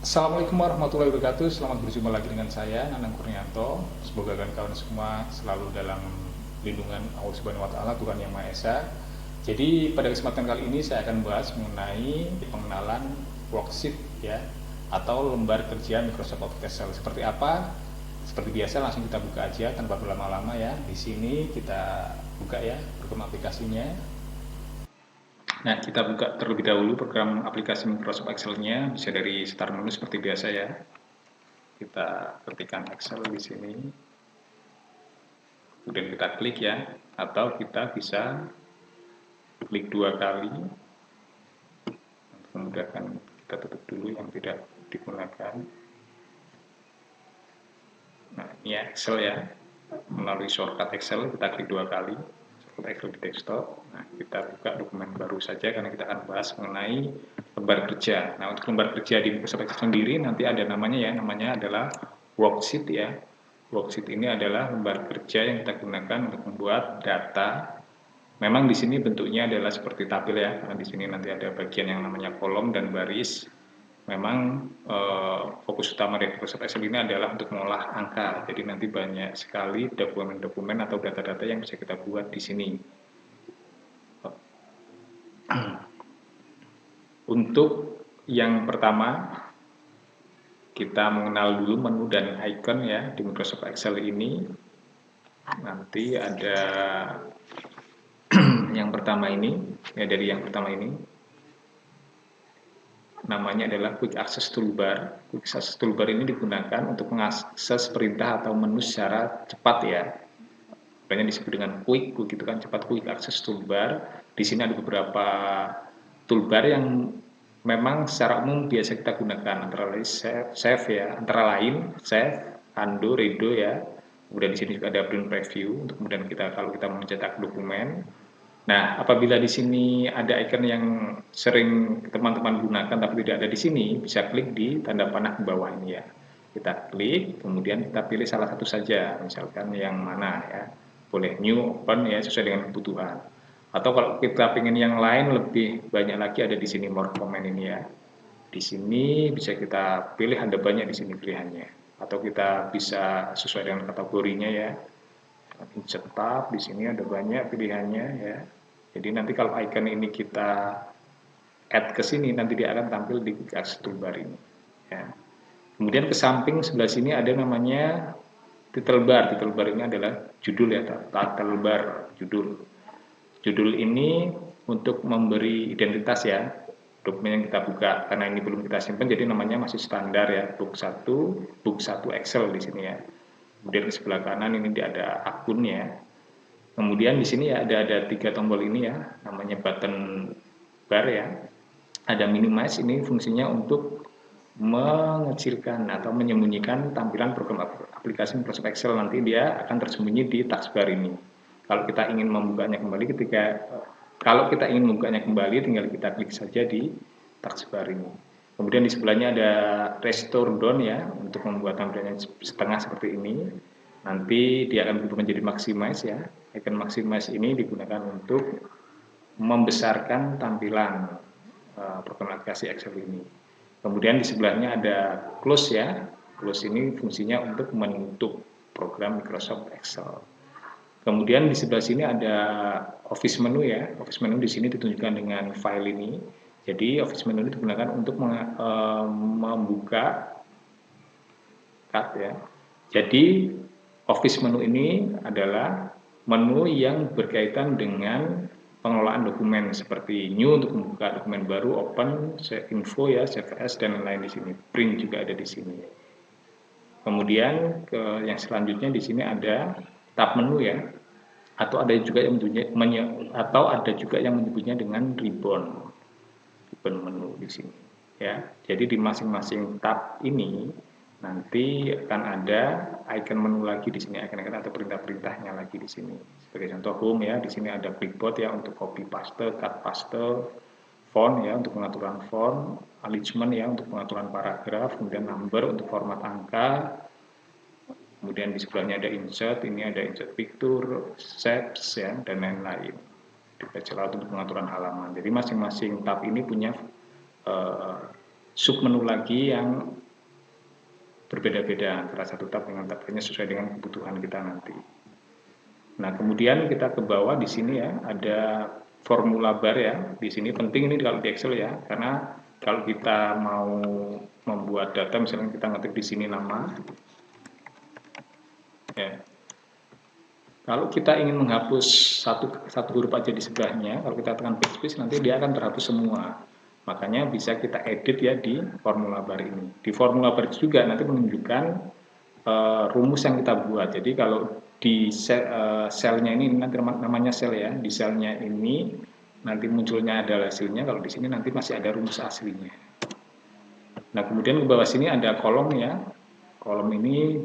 Assalamualaikum warahmatullahi wabarakatuh. Selamat berjumpa lagi dengan saya Nanang Kurnianto. Semoga kawan-kawan semua selalu dalam lindungan Allah Subhanahu wa taala, Tuhan Yang Maha Esa. Jadi pada kesempatan kali ini saya akan bahas mengenai pengenalan worksheet ya atau lembar kerja Microsoft Office Excel. Seperti apa? Seperti biasa langsung kita buka aja tanpa berlama-lama ya. Di sini kita buka ya program aplikasinya. Nah, kita buka terlebih dahulu program aplikasi Microsoft Excel-nya, bisa dari start menu seperti biasa ya. Kita ketikkan Excel di sini, kemudian kita klik ya, atau kita bisa klik 2 kali, untuk memudahkan kita tutup dulu yang tidak digunakan. Nah, ini ya Excel ya, melalui shortcut Excel kita klik 2 kali. Excel di desktop. Nah, kita buka dokumen baru saja karena kita akan bahas mengenai lembar kerja. Nah, untuk lembar kerja di Microsoft Excel sendiri nanti ada namanya ya, namanya adalah worksheet ya. Worksheet ini adalah lembar kerja yang kita gunakan untuk membuat data. Memang di sini bentuknya adalah seperti tabel ya, karena di sini nanti ada bagian yang namanya kolom dan baris. Memang fokus utama dari Microsoft Excel ini adalah untuk mengolah angka. Jadi nanti banyak sekali dokumen-dokumen atau data-data yang bisa kita buat di sini. Untuk yang pertama, kita mengenal dulu menu dan icon ya di Microsoft Excel ini. Nanti ada yang pertama ini, ya dari yang pertama ini. Namanya adalah Quick Access Toolbar. Quick Access Toolbar ini digunakan untuk mengakses perintah atau menu secara cepat ya. Banyak disebut dengan quick gitu kan, cepat. Quick Access Toolbar. Di sini ada beberapa toolbar yang memang secara umum biasa kita gunakan, antara lain save ya, antara lain save, undo, redo ya. Kemudian di sini juga ada print preview untuk kemudian kita kalau kita mencetak dokumen. Nah, apabila di sini ada icon yang sering teman-teman gunakan tapi tidak ada di sini, bisa klik di tanda panah ke bawah ini ya. Kita klik, kemudian kita pilih salah satu saja, misalkan yang mana ya. Boleh new, open ya, sesuai dengan kebutuhan. Atau kalau kita ingin yang lain lebih banyak lagi ada di sini more comment ini ya. Di sini bisa kita pilih, ada banyak di sini pilihannya. Atau kita bisa sesuai dengan kategorinya ya. Insert tab, di sini ada banyak pilihannya ya. Jadi nanti kalau icon ini kita add ke sini, nanti dia akan tampil di Quick Access Toolbar ini. Ya. Kemudian ke samping sebelah sini ada namanya title bar. Title bar ini adalah judul ya, title bar, judul. Judul ini untuk memberi identitas ya, dokumen yang kita buka. Karena ini belum kita simpan, jadi namanya masih standar ya, book 1 Excel di sini ya. Kemudian di sebelah kanan ini ada akunnya. Kemudian di sini ya ada 3 tombol ini ya, namanya button bar ya. Ada minimize, ini fungsinya untuk mengecilkan atau menyembunyikan tampilan program aplikasi Microsoft Excel. Nanti dia akan tersembunyi di taskbar ini. Kalau kita ingin membukanya kembali, kalau kita ingin membukanya kembali, tinggal kita klik saja di taskbar ini. Kemudian di sebelahnya ada restore down ya, untuk membuat tampilannya setengah seperti ini. Nanti dia akan berubah menjadi maximize ya. Icon maximize ini digunakan untuk membesarkan tampilan program aplikasi Excel ini. Kemudian di sebelahnya ada close ya. Close ini fungsinya untuk menutup program Microsoft Excel. Kemudian di sebelah sini ada Office menu ya. Office menu di sini ditunjukkan dengan file ini. Jadi Office menu ini digunakan untuk membuka cut ya. Jadi Office menu ini adalah menu yang berkaitan dengan pengelolaan dokumen seperti new untuk membuka dokumen baru, open, save info ya, save as dan lain-lain di sini. Print juga ada di sini. Kemudian yang selanjutnya di sini ada tab menu ya. Atau ada juga yang menyebutnya dengan ribbon menu di sini ya. Jadi di masing-masing tab ini nanti akan ada icon menu lagi di sini, icon-icon atau perintah-perintahnya lagi di sini. Sebagai contoh home ya, di sini ada clipboard ya untuk copy paste, cut paste, font ya untuk pengaturan font, alignment ya untuk pengaturan paragraf, kemudian number untuk format angka. Kemudian di sebelahnya ada insert, ini ada insert picture, shapes ya, dan lain-lain. Di page layout untuk pengaturan halaman. Jadi masing-masing tab ini punya submenu lagi yang berbeda-beda antara satu tab dengan tab lainnya sesuai dengan kebutuhan kita nanti. Nah, kemudian kita ke bawah di sini ya, ada formula bar ya. Di sini penting ini kalau di Excel ya, karena kalau kita mau membuat data, misalnya kita ngetik di sini nama, ya. Kalau kita ingin menghapus satu huruf aja di sebelahnya, kalau kita tekan backspace nanti dia akan terhapus semua. Makanya bisa kita edit ya di formula bar ini. Di formula bar juga nanti menunjukkan rumus yang kita buat. Jadi kalau di selnya ini nanti namanya sel ya, di selnya ini nanti munculnya adalah hasilnya. Kalau di sini nanti masih ada rumus aslinya. Nah, kemudian ke bawah sini ada kolom ya. Kolom ini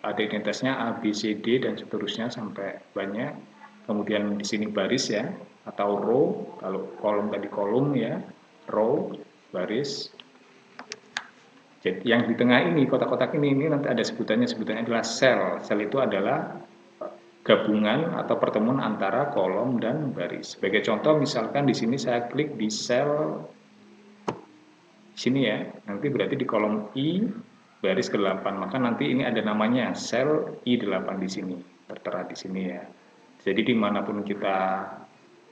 ada identitasnya A, B, C, D dan seterusnya sampai banyak. Kemudian di sini baris ya, atau row. Kalau kolom tadi kolom ya, row, baris. Jadi yang di tengah ini, kotak-kotak ini nanti ada sebutannya adalah sel. Sel itu adalah gabungan atau pertemuan antara kolom dan baris. Sebagai contoh, misalkan di sini saya klik di sel sini ya, nanti berarti di kolom I baris ke-8, maka nanti ini ada namanya sel I8 di sini, tertera di sini ya. Jadi dimanapun kita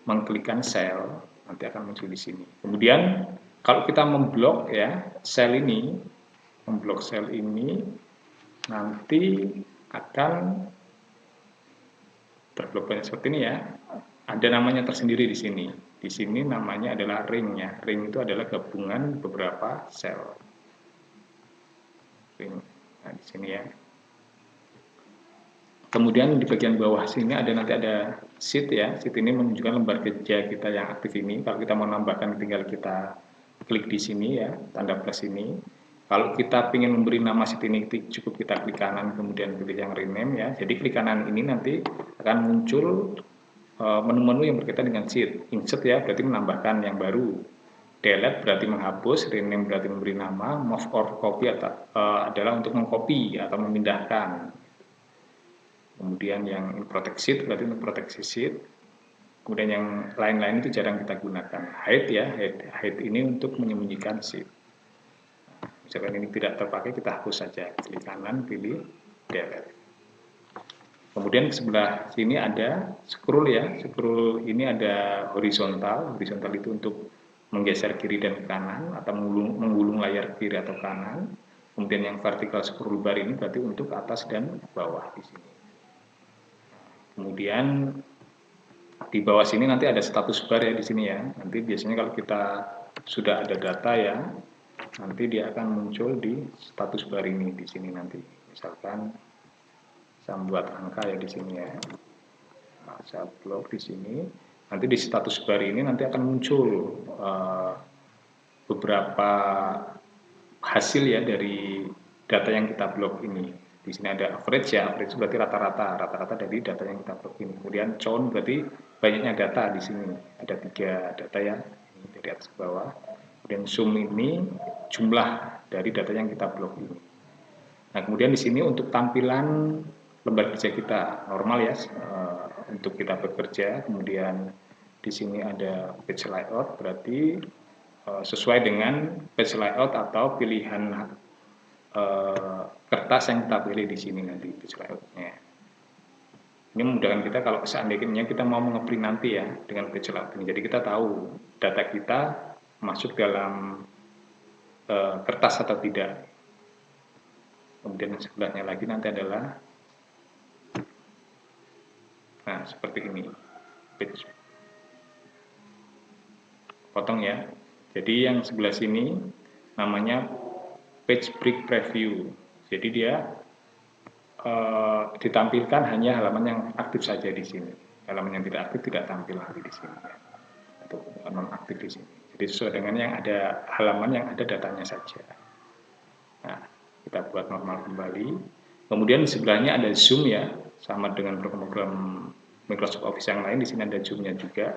mengklikkan sel, nanti akan muncul di sini. Kemudian kalau kita memblok ya sel ini, memblok sel ini, nanti akan terblok banyak seperti ini ya. Ada namanya tersendiri di sini. Di sini namanya adalah ring ya. Ring itu adalah gabungan beberapa sel. Nah, di sini ya. Kemudian di bagian bawah sini nanti ada sheet ya. Sheet ini menunjukkan lembar kerja kita yang aktif ini. Kalau kita mau nambahkan tinggal kita klik di sini ya, tanda plus ini. Kalau kita ingin memberi nama sheet ini cukup kita klik kanan kemudian pilih yang rename ya. Jadi klik kanan ini nanti akan muncul menu-menu yang berkaitan dengan sheet. Insert ya berarti menambahkan yang baru. Delete berarti menghapus, rename berarti memberi nama, move or copy adalah untuk mengcopy atau memindahkan. Kemudian yang protect sheet berarti untuk proteksi sheet. Kemudian yang lain-lain itu jarang kita gunakan. Hide ya, hide ini untuk menyembunyikan sheet. Misalkan ini tidak terpakai, kita hapus saja. Klik kanan, pilih delete. Kemudian sebelah sini ada scroll ya. Scroll ini ada horizontal. Horizontal itu untuk menggeser kiri dan ke kanan atau menggulung layar kiri atau kanan. Kemudian yang vertical scroll bar ini berarti untuk atas dan bawah di sini. Kemudian di bawah sini nanti ada status bar ya di sini ya. Nanti biasanya kalau kita sudah ada data ya, nanti dia akan muncul di status bar ini di sini nanti. Misalkan saya membuat angka ya di sini ya. Nah, saya blok di sini. Nanti di status bar ini nanti akan muncul beberapa hasil ya dari data yang kita blok ini. Di sini ada average ya, average berarti rata-rata dari data yang kita blok ini. Kemudian count berarti banyaknya data di sini. Ada 3 data ya, ini dari atas ke bawah. Kemudian sum ini jumlah dari data yang kita blok ini. Nah, kemudian di sini untuk tampilan lembar kerja kita normal ya, untuk kita bekerja. Kemudian di sini ada page layout, berarti sesuai dengan page layout atau pilihan kertas yang kita pilih di sini nanti page layoutnya. Ini memudahkan kita kalau seandainya kita mau ngeprint nanti ya dengan page layout ini. Jadi kita tahu data kita masuk dalam kertas atau tidak. Kemudian sebelahnya lagi nanti adalah nah seperti ini page potong ya. Jadi yang sebelah sini namanya page break preview. Jadi dia ditampilkan hanya halaman yang aktif saja di sini. Halaman yang tidak aktif tidak tampil nanti di sini ya. Atau non aktif di sini. Jadi sesuai dengan yang ada halaman yang ada datanya saja. Nah, kita buat normal kembali. Kemudian di sebelahnya ada zoom ya, sama dengan program Microsoft Office yang lain. Di sini ada zoom-nya juga.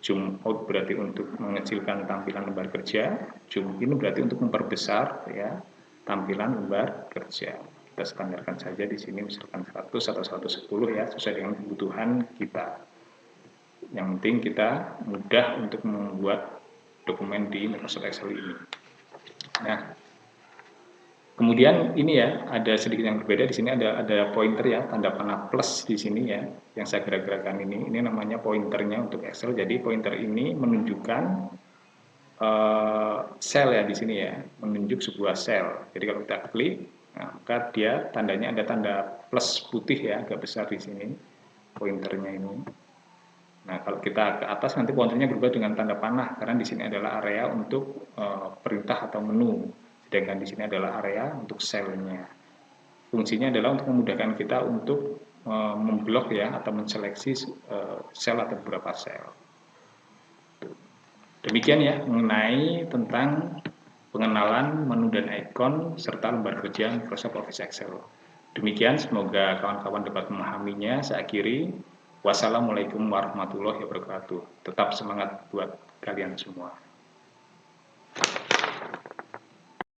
Zoom out berarti untuk mengecilkan tampilan lembar kerja. Zoom in berarti untuk memperbesar ya tampilan lembar kerja. Kita standarkan saja di sini misalkan 100 atau 110 ya, sesuai dengan kebutuhan kita. Yang penting kita mudah untuk membuat dokumen di Microsoft Excel ini. Nah, kemudian ini ya, ada sedikit yang berbeda di sini, ada pointer ya, tanda panah plus di sini ya, yang saya gerak-gerakkan ini namanya pointernya untuk Excel. Jadi pointer ini menunjukkan sel ya di sini ya, menunjuk sebuah sel. Jadi kalau kita klik, nah, maka dia tandanya ada tanda plus putih ya, agak besar di sini, pointernya ini. Nah, kalau kita ke atas nanti pointernya berubah dengan tanda panah, karena di sini adalah area untuk perintah atau menu, sedangkan di sini adalah area untuk selnya. Fungsinya adalah untuk memudahkan kita untuk memblok ya atau menseleksi sel atau beberapa sel. Demikian ya mengenai tentang pengenalan menu dan ikon serta lembar kerja Microsoft Office Excel. Demikian, semoga kawan-kawan dapat memahaminya. Saya akhiri. Wassalamualaikum warahmatullahi wabarakatuh. Tetap semangat buat kalian semua.